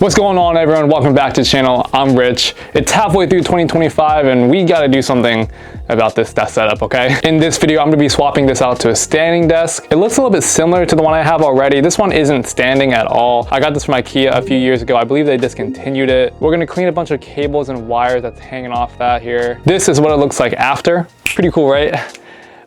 What's going on, everyone? Welcome back to the channel. I'm Rich. It's halfway through 2025 and we gotta do something about this desk setup, okay? In this video, I'm gonna be swapping this out to a standing desk. It looks a little bit similar to the one I have already. This one isn't standing at all. I got this from IKEA a few years ago. I believe they discontinued it. We're gonna clean a bunch of cables and wires that's hanging off that here. This is what it looks like after. Pretty cool, right?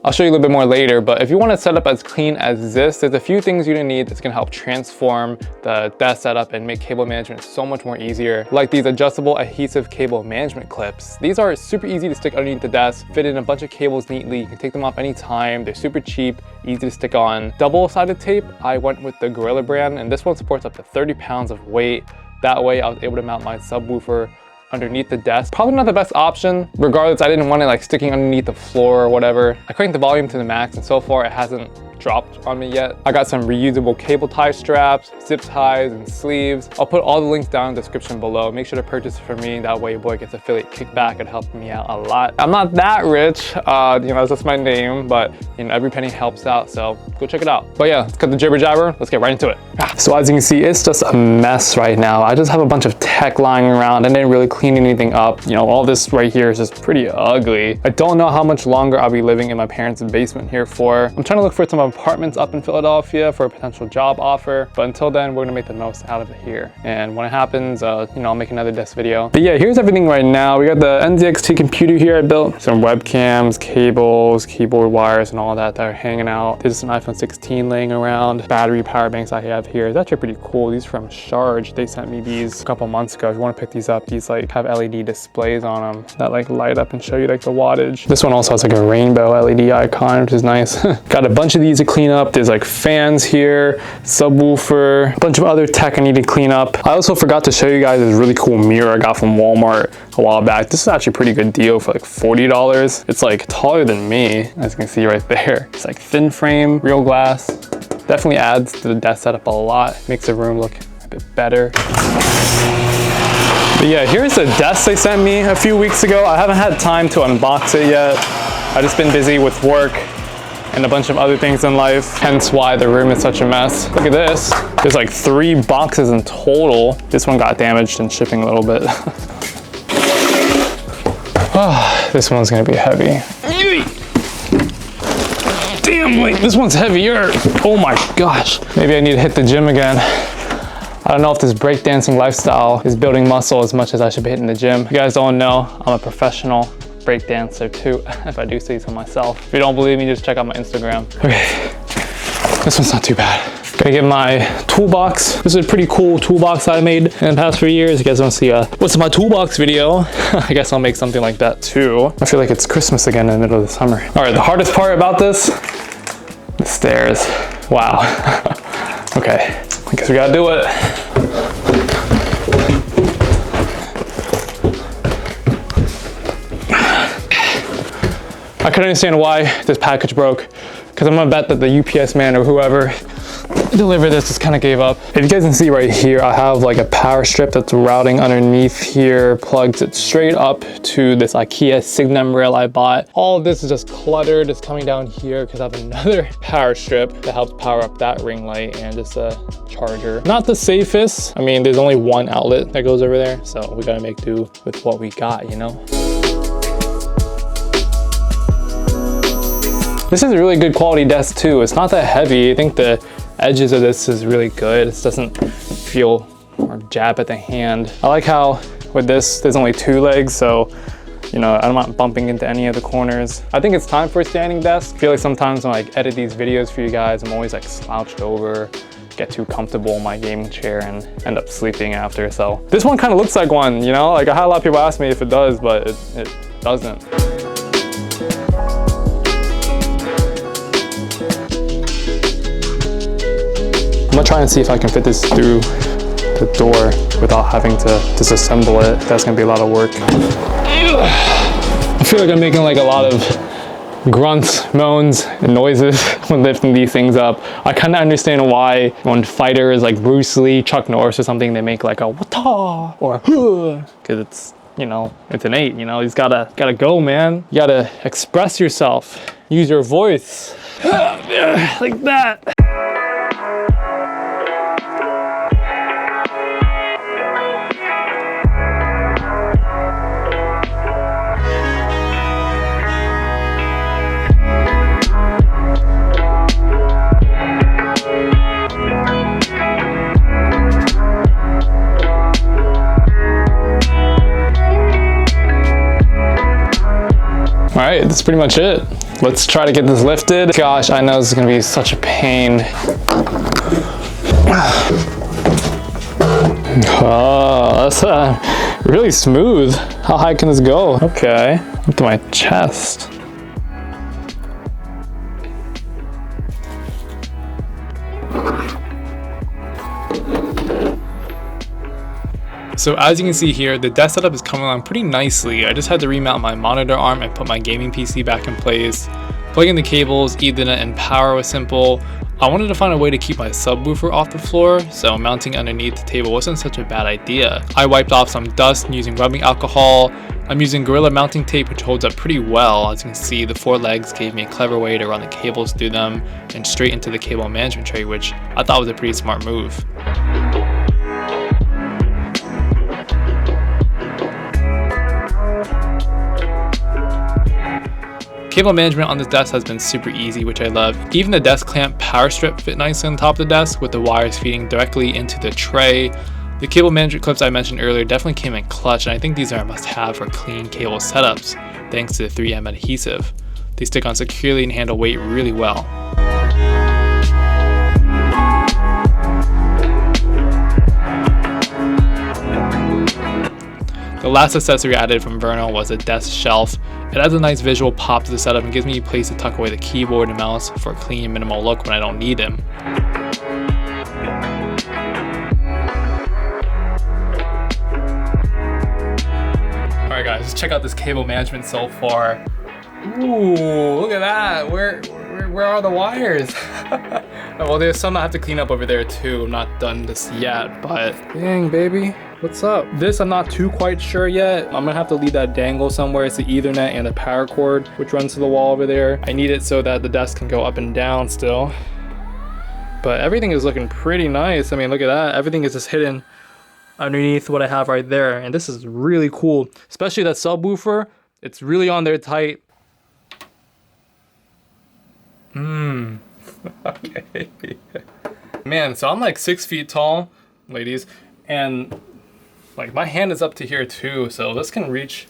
I'll show you a little bit more later, but if you want to set up as clean as this, there's a few things you're gonna need that's gonna help transform the desk setup and make cable management so much more easier. Like these adjustable adhesive cable management clips. These are super easy to stick underneath the desk, fit in a bunch of cables neatly. You can take them off anytime. They're super cheap, easy to stick on. Double-sided tape, I went with the Gorilla brand, and this one supports up to 30 pounds of weight. That way I was able to mount my subwoofer underneath the desk. Probably not the best option. Regardless, I didn't want it like sticking underneath the floor or whatever. I cranked the volume to the max and so far it hasn't dropped on me yet. I got some reusable cable tie straps, zip ties, and sleeves. I'll put all the links down in the description below. Make sure to purchase it for me. That way your boy gets affiliate kickback. It helps me out a lot. I'm not that rich, that's just my name, but every penny helps out, so go check it out. But yeah, let's cut the jibber jabber. Let's get right into it. So as you can see, it's just a mess right now. I just have a bunch of tech lying around. I didn't really clean anything up. All this right here is just pretty ugly. I don't know how much longer I'll be living in my parents' basement here for. I'm trying to look for some apartments up in Philadelphia for a potential job offer, but until then we're gonna make the most out of it here, and when it happens I'll make another desk video. But yeah, here's everything right now. We got the NZXT computer here I built, some webcams, cables, keyboard wires, and all that are hanging out. There's an iPhone 16 laying around. Battery power banks I have here. It's actually pretty cool. These are from Charge. They sent me these a couple months ago. If you want to pick these up, these like have LED displays on them that like light up and show you like the wattage. This one also has like a rainbow LED icon, which is nice. Got a bunch of these to clean up. There's like fans here, subwoofer, a bunch of other tech I need to clean up. I also forgot to show you guys this really cool mirror I got from Walmart a while back. This is actually a pretty good deal for like $40. It's like taller than me, as you can see right there. It's like thin frame, real glass. Definitely adds to the desk setup a lot. Makes the room look a bit better. But yeah, here's the desk they sent me a few weeks ago. I haven't had time to unbox it yet. I've just been busy with work and a bunch of other things in life, hence why the room is such a mess. Look at this. There's like 3 boxes in total. This one got damaged in shipping a little bit. Oh, this one's gonna be heavy. Damn, wait, this one's heavier. Oh my gosh. Maybe I need to hit the gym again. I don't know if this breakdancing lifestyle is building muscle as much as I should be hitting the gym. If you guys don't know, I'm a professional breakdancer too, if I do say so myself. If you don't believe me, just check out my Instagram. Okay, this one's not too bad. Gonna get my toolbox. This is a pretty cool toolbox I made in the past few years. You guys want to see what's in my toolbox video? I guess I'll make something like that too. I feel like it's Christmas again in the middle of the summer. All right, the hardest part about this, the stairs. Wow. Okay, I guess we gotta do it. I couldn't understand why this package broke, because I'm gonna bet that the UPS man or whoever delivered this just kind of gave up. If you guys can see right here, I have like a power strip that's routing underneath here, plugs it straight up to this IKEA Signum rail I bought. All of this is just cluttered. It's coming down here because I have another power strip that helps power up that ring light and just a charger. Not the safest. I mean, there's only one outlet that goes over there, so we gotta make do with what we got, This is a really good quality desk too. It's not that heavy. I think the edges of this is really good. It doesn't feel or jab at the hand. I like how with this, there's only 2 legs, so I'm not bumping into any of the corners. I think it's time for a standing desk. I feel like sometimes when I edit these videos for you guys, I'm always like slouched over, get too comfortable in my gaming chair and end up sleeping after. So this one kind of looks like one, like I had a lot of people ask me if it does, but it doesn't. I'm gonna try and see if I can fit this through the door without having to disassemble it. That's gonna be a lot of work. I feel like I'm making like a lot of grunts, moans, and noises when lifting these things up. I kind of understand why when fighters like Bruce Lee, Chuck Norris or something, they make like a wata or because it's it's innate. You just gotta go, man. You gotta express yourself, use your voice like that. right, that's pretty much it. Let's try to get this lifted. Gosh, I know this is gonna be such a pain. Oh, that's really smooth. How high can this go? Okay, up to my chest. So as you can see here, the desk setup is coming along pretty nicely. I just had to remount my monitor arm and put my gaming PC back in place. Plugging in the cables, Ethernet, and power was simple. I wanted to find a way to keep my subwoofer off the floor, so mounting underneath the table wasn't such a bad idea. I wiped off some dust using rubbing alcohol. I'm using Gorilla mounting tape, which holds up pretty well. As you can see, the 4 legs gave me a clever way to run the cables through them and straight into the cable management tray, which I thought was a pretty smart move. Cable management on this desk has been super easy, which I love. Even the desk clamp power strip fit nicely on top of the desk with the wires feeding directly into the tray. The cable management clips I mentioned earlier definitely came in clutch, and I think these are a must-have for clean cable setups, thanks to the 3M adhesive. They stick on securely and handle weight really well. The last accessory added from Vernal was a desk shelf. It adds a nice visual pop to the setup and gives me a place to tuck away the keyboard and mouse for a clean, minimal look when I don't need them. Alright guys, let's check out this cable management so far. Ooh, look at that. Where are the wires? Well, there's some I have to clean up over there too. I'm not done this yet, but dang baby. What's up? This I'm not too quite sure yet. I'm gonna have to leave that dangle somewhere. It's the Ethernet and the power cord, which runs to the wall over there. I need it so that the desk can go up and down still. But everything is looking pretty nice. I mean, look at that. Everything is just hidden underneath what I have right there. And this is really cool, especially that subwoofer. It's really on there tight. Okay. Man, so I'm like 6 feet tall, ladies, and like my hand is up to here too, so this can reach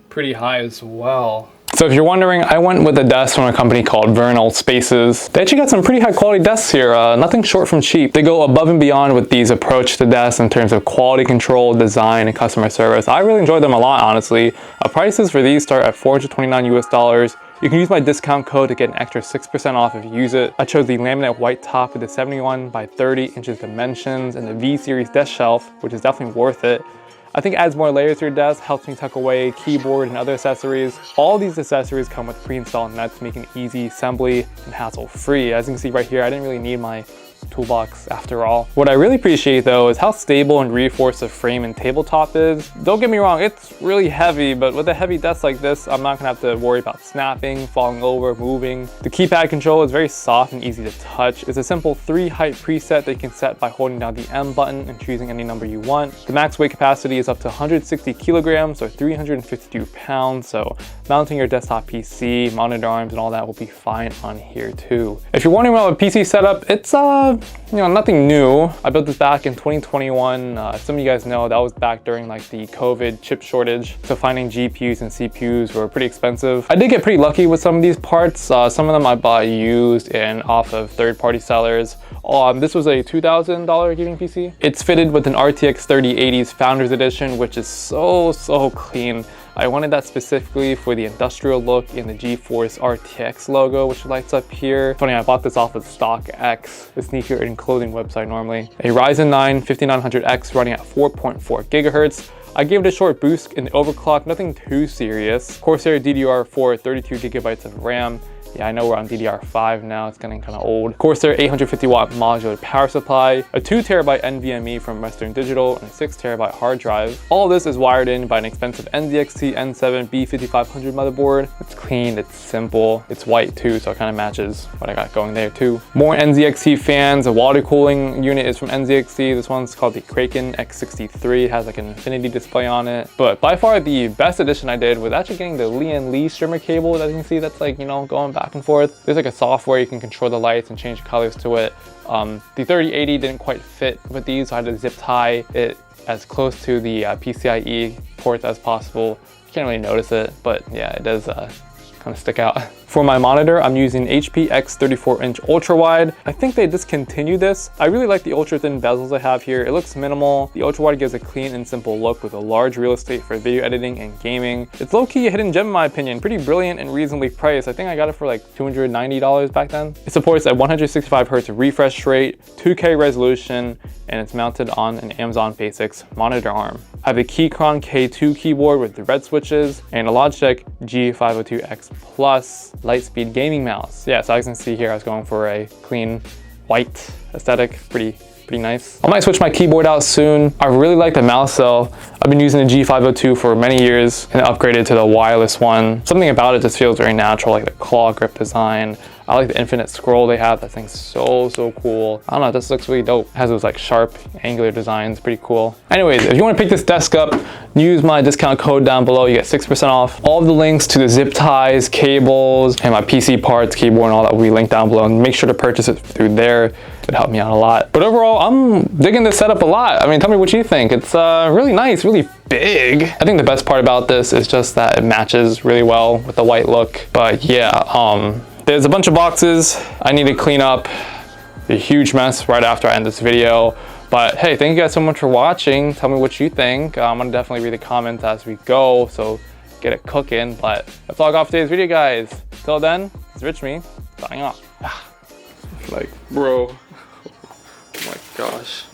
pretty high as well. So if you're wondering, I went with a desk from a company called Vernal Spaces. They actually got some pretty high quality desks here, nothing short from cheap. They go above and beyond with these approach to desks in terms of quality control, design, and customer service. I really enjoyed them a lot, honestly. Prices for these start at $429 US. You can use my discount code to get an extra 6% off if you use it. I chose the laminate white top with the 71 by 30 inches dimensions and the V-series desk shelf, which is definitely worth it. I think it adds more layers to your desk, helps me tuck away keyboard and other accessories. All these accessories come with pre-installed nuts, making it easy assembly and hassle-free. As you can see right here, I didn't really need my toolbox after all. What I really appreciate though is how stable and reinforced the frame and tabletop is. Don't get me wrong, it's really heavy, but with a heavy desk like this, I'm not gonna have to worry about snapping, falling over, moving. The keypad control is very soft and easy to touch. It's a simple 3 height preset that you can set by holding down the M button and choosing any number you want. The max weight capacity is up to 160 kilograms or 352 pounds, so mounting your desktop PC, monitor arms, and all that will be fine on here too. If you're wondering about a PC setup, it's nothing new. I built this back in 2021. Some of you guys know that was back during like the COVID chip shortage. So finding GPUs and CPUs were pretty expensive. I did get pretty lucky with some of these parts. Some of them I bought used and off of third-party sellers. This was a $2,000 gaming PC. It's fitted with an RTX 3080s Founders Edition, which is so clean. I wanted that specifically for the industrial look in the GeForce RTX logo, which lights up here. Funny, I bought this off of StockX, the sneaker and clothing website normally. A Ryzen 9 5900X running at 4.4 gigahertz. I gave it a short boost in the overclock, nothing too serious. Corsair DDR4 32 gigabytes of RAM. Yeah, I know we're on DDR5 now, it's getting kind of old. Corsair 850 watt modular power supply, a 2 terabyte NVMe from Western Digital, and a 6 terabyte hard drive. All this is wired in by an expensive NZXT N7 B5500 motherboard. It's clean, it's simple, it's white too, so it kind of matches what I got going there too. More NZXT fans, a water cooling unit is from NZXT. This one's called the Kraken X63. It has like an infinity display on it. But by far the best addition I did was actually getting the Lee streamer cable that you can see that's like, going back and forth. There's like a software you can control the lights and change colors to it. The 3080 didn't quite fit with these, so I had to zip tie it as close to the PCIe ports as possible. You can't really notice it, but yeah, it does kind kind of stick out. For my monitor, I'm using HP X 34-inch ultra wide. I think they discontinued this. I really like the ultra thin bezels I have here. It looks minimal. The ultra wide gives a clean and simple look with a large real estate for video editing and gaming. It's low-key a hidden gem in my opinion. Pretty brilliant and reasonably priced. I think I got it for like $290 back then. It supports a 165 Hz refresh rate, 2K resolution, and it's mounted on an Amazon Basics monitor arm. I have a Keychron K2 keyboard with the red switches and a Logitech G502X Plus Lightspeed gaming mouse. Yeah, so as you can see here, I was going for a clean white aesthetic, pretty nice. I might switch my keyboard out soon. I really like the mouse though. I've been using the G502 for many years and upgraded to the wireless one. Something about it just feels very natural, like the claw grip design. I like the infinite scroll they have. That thing's so cool. I don't know, this looks really dope. It has those like sharp angular designs, pretty cool. Anyways, if you want to pick this desk up, use my discount code down below. You get 6% off. All of the links to the zip ties, cables, and my PC parts, keyboard, and all that will be linked down below. And make sure to purchase it through there. It helped me out a lot. But overall, I'm digging this setup a lot. I mean, tell me what you think. It's really nice, really big. I think the best part about this is just that it matches really well with the white look. But yeah, there's a bunch of boxes I need to clean up. A huge mess right after I end this video. But hey, thank you guys so much for watching. Tell me what you think. I'm gonna definitely read the comments as we go, so get it cooking. But that's all I got for today's video, guys. Till then, it's Rich Me, signing off. Like, bro, oh my gosh.